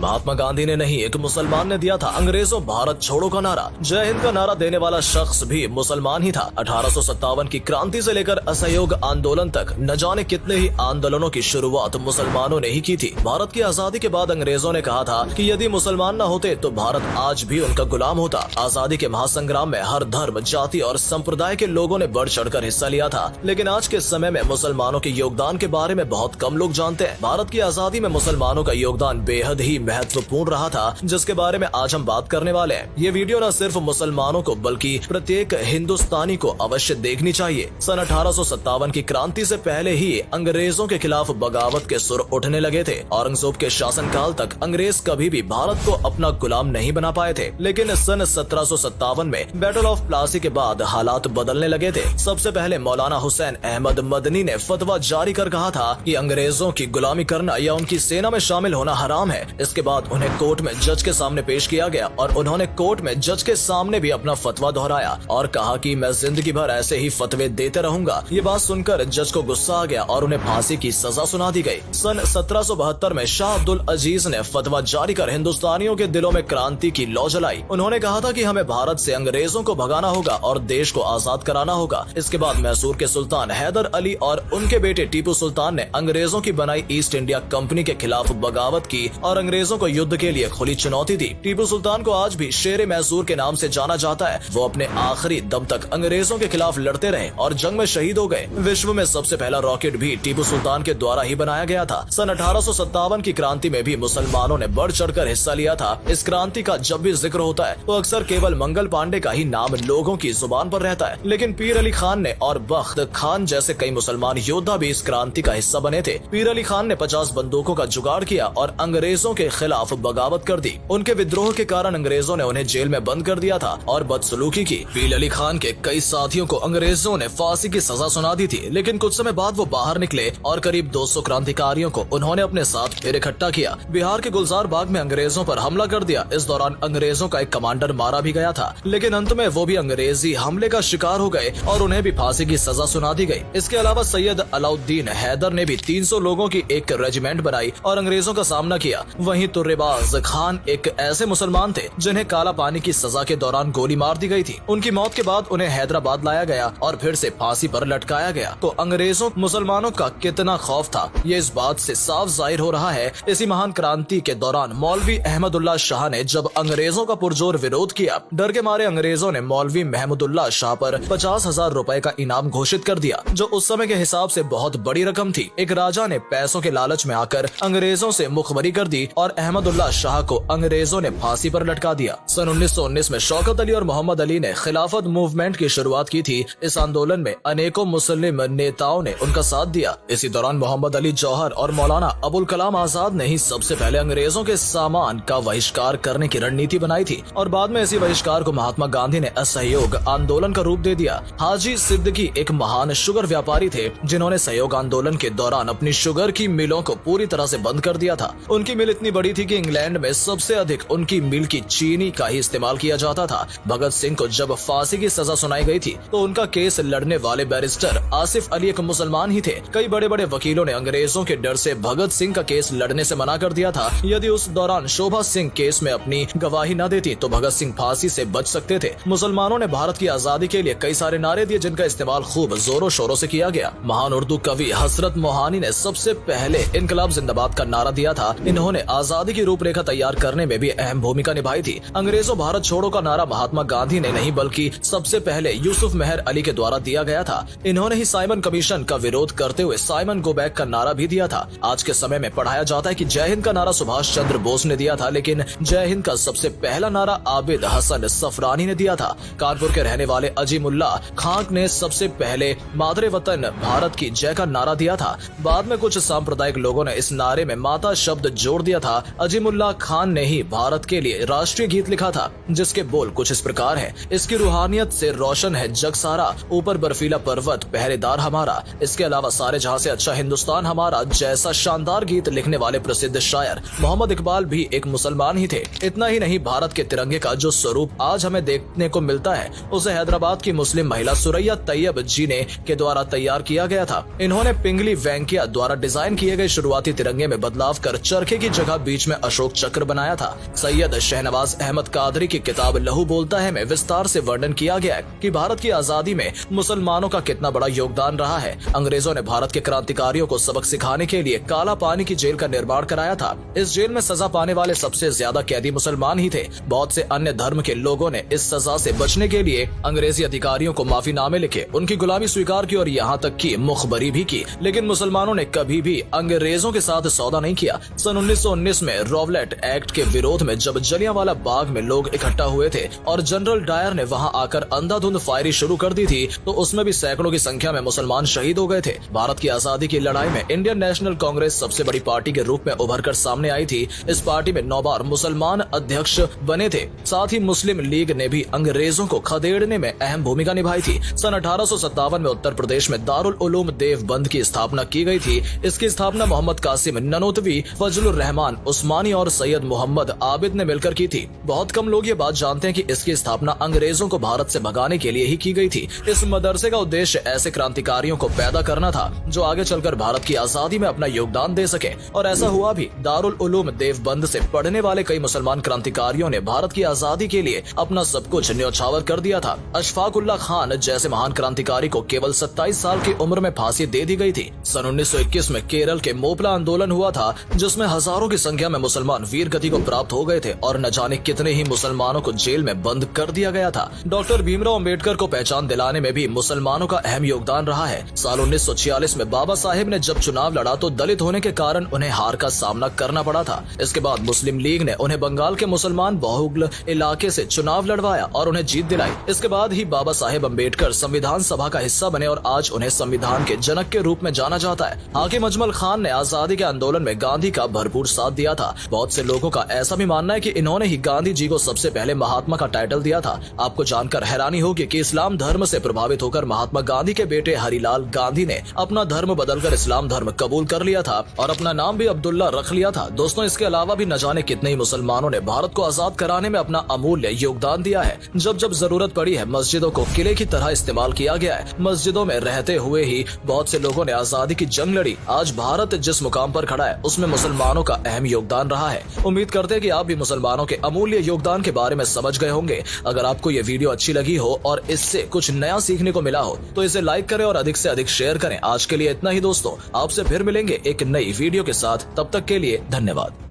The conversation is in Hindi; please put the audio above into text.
महात्मा गांधी ने नहीं, एक मुसलमान ने दिया था अंग्रेजों भारत छोड़ो का नारा। जय हिंद का नारा देने वाला शख्स भी मुसलमान ही था। 1857 की क्रांति से लेकर असहयोग आंदोलन तक न जाने कितने ही आंदोलनों की शुरुआत मुसलमानों ने ही की थी। भारत की आजादी के बाद अंग्रेजों ने कहा था कि यदि मुसलमान न होते तो भारत आज भी उनका गुलाम होता। आजादी के महासंग्राम में हर धर्म, जाति और संप्रदाय के लोगों ने बढ़ चढ़कर हिस्सा लिया था, लेकिन आज के समय में मुसलमानों के योगदान के बारे में बहुत कम लोग जानते हैं। भारत की आजादी में मुसलमानों का योगदान बेहद ही महत्वपूर्ण रहा था, जिसके बारे में आज हम बात करने वाले हैं। ये वीडियो न सिर्फ मुसलमानों को बल्कि प्रत्येक हिंदुस्तानी को अवश्य देखनी चाहिए। सन 1857 की क्रांति से पहले ही अंग्रेजों के खिलाफ बगावत के सुर उठने लगे थे। औरंगजेब के शासनकाल तक अंग्रेज कभी भी भारत को अपना गुलाम नहीं बना पाए थे, लेकिन सन 1757 में बैटल ऑफ प्लासी के बाद हालात बदलने लगे थे। सबसे पहले मौलाना हुसैन अहमद मदनी ने फतवा जारी कर कहा था कि अंग्रेजों की गुलामी करना या उनकी सेना में शामिल होना हराम है। इसके बाद उन्हें कोर्ट में जज के सामने पेश किया गया और उन्होंने कोर्ट में जज के सामने भी अपना फतवा दोहराया और कहा कि मैं जिंदगी भर ऐसे ही फतवे देते रहूंगा। ये बात सुनकर जज को गुस्सा आ गया और उन्हें फांसी की सजा सुना दी गई। सन 1772 में शाह अब्दुल अजीज ने फतवा जारी कर हिंदुस्तानियों के दिलों में क्रांति की लौ जलाई। उन्होंने कहा था कि हमें भारत से अंग्रेजों को भगाना होगा और देश को आजाद कराना होगा। इसके बाद मैसूर के सुल्तान हैदर अली और उनके बेटे टीपू सुल्तान ने अंग्रेजों की बनाई ईस्ट इंडिया कंपनी के खिलाफ बगावत की और अंग्रेजों को युद्ध के लिए खुली चुनौती दी। टीपू सुल्तान को आज भी शेर मैसूर के नाम से जाना जाता है। वो अपने आखिरी दम तक अंग्रेजों के खिलाफ लड़ते रहे और जंग में शहीद हो गए। विश्व में सबसे पहला रॉकेट भी टीपू सुल्तान के द्वारा ही बनाया गया था। सन 1857 की क्रांति में भी मुसलमानों ने बढ़ चढ़कर हिस्सा लिया था। इस क्रांति का जब भी जिक्र होता है तो अक्सर केवल मंगल पांडे का ही नाम लोगों की जुबान पर रहता है, लेकिन पीर अली खान ने और बख्त खान जैसे कई मुसलमान योद्धा भी इस क्रांति का हिस्सा बने थे। पीर अली खान ने 50 बंदूकों का जुगाड़ किया और अंग्रेजों के खिलाफ बगावत कर दी। उनके विद्रोह के कारण अंग्रेजों ने उन्हें जेल में बंद कर दिया था और बदसलूकी की। पीर अली खान के कई साथियों को अंग्रेजों ने फांसी की सजा सुना दी थी, लेकिन कुछ समय बाद वो बाहर निकले और करीब 200 क्रांतिकारियों को उन्होंने अपने साथ फिर इकट्ठा किया। बिहार के गुलजार बाग में अंग्रेजों पर हमला कर दिया। इस दौरान अंग्रेजों का एक कमांडर मारा भी गया था, लेकिन अंत में वो भी अंग्रेजी हमले का शिकार हो गए और उन्हें भी फांसी की सजा सुना दी गई। इसके अलावा सैयद अलाउद्दीन हैदर ने भी 300 लोगों की एक रेजिमेंट बनाई और अंग्रेजों का सामना किया। वहीं तुर्रेबाज खान एक ऐसे मुसलमान थे जिन्हें काला पानी की सजा के दौरान गोली मार दी गई थी। उनकी मौत के बाद उन्हें हैदराबाद लाया गया और फिर से फांसी पर लटकाया गया। तो अंग्रेजों मुसलमानों का कितना खौफ था, ये इस बात से साफ जाहिर हो रहा है। इसी महान क्रांति के दौरान मौलवी अहमदुल्ला शाह ने जब अंग्रेजों का पुरजोर विरोध किया, डर के मारे अंग्रेजों ने मौलवी महमूदुल्लाह शाह पर 50,000 रुपए का इनाम घोषित कर दिया, जो उस समय के हिसाब से बहुत बड़ी रकम थी। एक राजा ने पैसों के लालच में आकर अंग्रेजों से मुखबरी कर दी और अहमदुल्लाह शाह को अंग्रेजों ने फांसी पर लटका दिया। सन 1919 में शौकत अली और मोहम्मद अली ने खिलाफत मूवमेंट की शुरुआत की थी। इस आंदोलन में अनेकों मुस्लिम नेताओं ने उनका साथ दिया। इसी दौरान मोहम्मद अली जौहर और मौलाना अबुल कलाम आजाद ने ही सबसे पहले अंग्रेजों के सामान का बहिष्कार करने की रणनीति बनाई थी और बाद में इसी बहिष्कार को महात्मा गांधी ने असहयोग आंदोलन का रूप दे दिया। हाजी सिद्दीकी एक महान शुगर व्यापारी थे जिन्होंने सहयोग आंदोलन के दौरान अपनी शुगर की मिलों को पूरी तरह से बंद कर दिया था। उनकी मिल इतनी बड़ी थी कि इंग्लैंड में सबसे अधिक उनकी मिल की चीनी का ही इस्तेमाल किया जाता था। भगत सिंह को जब फांसी की सजा सुनाई गई थी तो उनका केस लड़ने वाले बैरिस्टर आसिफ अली एक मुसलमान ही थे। कई बड़े बड़े वकीलों ने अंग्रेजों के डर से भगत सिंह का केस लड़ने से मना कर दिया था। यदि उस दौरान शोभा सिंह केस में अपनी गवाही न देती तो भगत सिंह फांसी से बच सकते थे। मुसलमानों ने भारत की आजादी के लिए कई सारे नारे दिए जिनका इस्तेमाल खूब जोरों शोरों से किया गया। महान उर्दू कवि हसरत मोहानी ने सबसे पहले इनकलाब जिंदाबाद का नारा दिया था। इन्होंने आजादी की रूपरेखा तैयार करने में भी अहम भूमिका निभाई थी। अंग्रेजों भारत छोड़ो का नारा महात्मा गांधी ने नहीं बल्कि सबसे पहले यूसुफ मेहर अली के द्वारा दिया गया था। इन्होंने ही साइमन कमीशन का विरोध करते हुए साइमन गो बैक का नारा भी दिया था। आज के समय में पढ़ाया जाता है कि जय हिंद का नारा सुभाष चंद्र बोस ने दिया था, लेकिन जय हिंद का सबसे पहला नारा आबिद हसन सफरानी ने दिया था। कानपुर के रहने वाले अजीमुल्ला खान ने सबसे पहले मादरे वतन भारत की जय का नारा दिया था। बाद में कुछ सांप्रदायिक लोगों ने इस नारे में माता शब्द जोड़ दिया था। अजीमुल्ला खान ने ही भारत के लिए राष्ट्रीय गीत लिखा था जिसके बोल कुछ इस प्रकार है। इसकी रूहानियत से रोशन है जग सारा, ऊपर बर्फीला पर्वत पहरेदार हमारा। इसके अलावा सारे जहां से अच्छा हिंदुस्तान हमारा जैसा शानदार गीत लिखने वाले प्रसिद्ध शायर मोहम्मद इकबाल भी एक मुसलमान ही थे। इतना ही नहीं, भारत के तिरंगे का जो स्वरूप आज हमें देखने को मिलता है उसे हैदराबाद की मुस्लिम महिला सुरैया तैयब जी ने के द्वारा तैयार किया गया था। इन्होंने पिंगली वेंकैया द्वारा डिजाइन किए गए शुरुआती तिरंगे में बदलाव कर चरखे की जगह बीच में अशोक चक्र बनाया था। सैयद शहनवाज अहमद कादरी की किताब लहू बोलता है में विस्तार से वर्णन किया गया है कि भारत की आजादी में मुसलमानों का कितना बड़ा योगदान रहा है। अंग्रेजों ने भारत के क्रांतिकारियों को सबक सिखाने के लिए काला पानी की जेल का निर्माण कराया था। इस जेल में सजा पाने वाले सबसे ज्यादा कैदी मुसलमान ही थे। बहुत से अन्य धर्म के लोगों ने इस सजा से बचने के लिए अंग्रेजी अधिकारियों को माफीनामे लिखे, उनकी गुलामी स्वीकार की और यहाँ तक की मुखबरी भी की, लेकिन मुसलमानों ने कभी भी अंग्रेजों के साथ सौदा नहीं किया। सन 1919 में रॉवलेट एक्ट के विरोध में जब जलियांवाला बाग में लोग इकट्ठा हुए थे और जनरल डायर ने वहां आकर अंधाधुंध फायरिंग शुरू कर दी थी, तो उसमें भी सैकड़ों की संख्या में मुसलमान शहीद हो गए थे। भारत की आजादी की लड़ाई में इंडियन नेशनल कांग्रेस सबसे बड़ी पार्टी के रूप में उभर कर सामने आई थी। इस पार्टी में 9 बार मुसलमान अध्यक्ष बने थे। साथ ही मुस्लिम लीग ने भी अंग्रेजों को खदेड़ने में अहम भूमिका निभाई थी। सन 1857 में उत्तर प्रदेश में दारुल उलूम देवबंद की स्थापना की गई थी। इसकी स्थापना मोहम्मद कासिम ननोतवी, फजलुर रहमान उस्मानी और सैयद मोहम्मद आबिद ने मिलकर की थी। बहुत कम लोग ये बात जानते हैं कि इसकी स्थापना अंग्रेजों को भारत से भगाने के लिए ही की गई थी। इस मदरसे का उद्देश्य ऐसे क्रांतिकारियों को पैदा करना था जो आगे चलकर भारत की आजादी में अपना योगदान दे सके, और ऐसा हुआ भी। दारुल उलूम देवबंद से पढ़ने वाले कई मुसलमान क्रांतिकारियों ने भारत की आजादी के लिए अपना सब कुछ न्यौछावर कर दिया था। अशफाक उल्लाह खान जैसे महान क्रांतिकारी को केवल 27 साल की उम्र में फांसी दे दी गई थी। सन 1921 में केरल के मोपला आंदोलन हुआ था, जिसमें हजारों की संख्या में मुसलमान वीर गति को प्राप्त हो गए थे और न जाने कितने ही मुसलमानों को जेल में बंद कर दिया गया था। डॉक्टर भीमराव अंबेडकर को पहचान दिलाने में भी मुसलमानों का अहम योगदान रहा है। साल 1946 में बाबा साहेब ने जब चुनाव लड़ा तो दलित होने के कारण उन्हें हार का सामना करना पड़ा था। इसके बाद मुस्लिम लीग ने उन्हें बंगाल के मुसलमान बहुल इलाके से चुनाव लड़वाया और उन्हें जीत दिलाई। इसके बाद ही बाबा साहेब अंबेडकर संविधान सभा का हिस्सा बने और आज उन्हें संविधान के जनक के रूप में जाना जाता है। हाकिम अजमल खान ने आजादी के आंदोलन में गांधी का भरपूर साथ दिया था। बहुत से लोगों का ऐसा भी मानना है कि इन्होंने ही गांधी जी को सबसे पहले महात्मा का टाइटल दिया था। आपको जानकर हैरानी होगी कि इस्लाम धर्म से प्रभावित होकर महात्मा गांधी के बेटे हरिलाल गांधी ने अपना धर्म बदलकर इस्लाम धर्म कबूल कर लिया था और अपना नाम भी अब्दुल्ला रख लिया था। दोस्तों, इसके अलावा भी न जाने कितने ही मुसलमानों ने भारत को आजाद कराने में अपना अमूल्य योगदान दिया है। जब जब जरूरत पड़ी है, मस्जिदों को किले की तरह इस्तेमाल किया गया है। मस्जिदों में रहते हुए ही बहुत से लोगों ने आजादी की जंग लड़ी। आज भारत जिस मुकाम पर खड़ा है, उसमें मुसलमानों का अहम योगदान रहा है। उम्मीद करते हैं कि आप भी मुसलमानों के अमूल्य योगदान के बारे में समझ गए होंगे। अगर आपको ये वीडियो अच्छी लगी हो और इससे कुछ नया सीखने को मिला हो तो इसे लाइक करें और अधिक से अधिक शेयर करें। आज के लिए इतना ही दोस्तों, आपसे फिर मिलेंगे एक नई वीडियो के साथ। तब तक के लिए धन्यवाद।